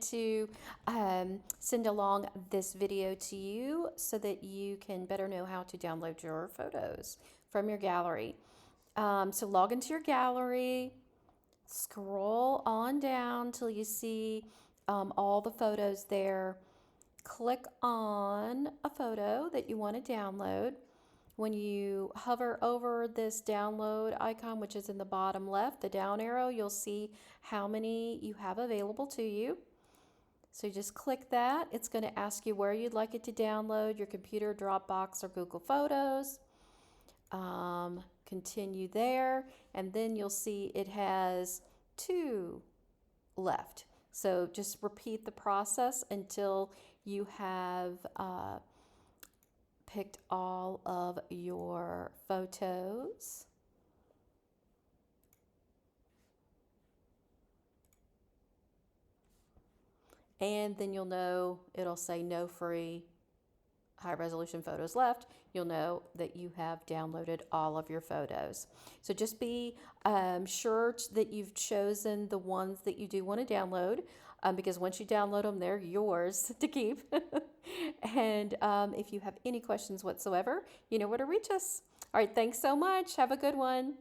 to send along this video to you so that you can better know how to download your photos from your gallery. So log into your gallery, scroll on down till you see all the photos there. Click on a photo that you want to download. When you hover over this download icon, which is in the bottom left, the down arrow, you'll see how many you have available to you. So you just click that. It's going to ask you where you'd like it to download, your computer, Dropbox, or Google Photos. Continue there, and then you'll see it has 2 left. So just repeat the process until you have picked all of your photos. And then you'll know it'll say no free high resolution photos left. You'll know that you have downloaded all of your photos. So just be sure that you've chosen the ones that you do want to download, because once you download them, they're yours to keep. And if you have any questions whatsoever, you know where to reach us. All right, thanks so much. Have a good one.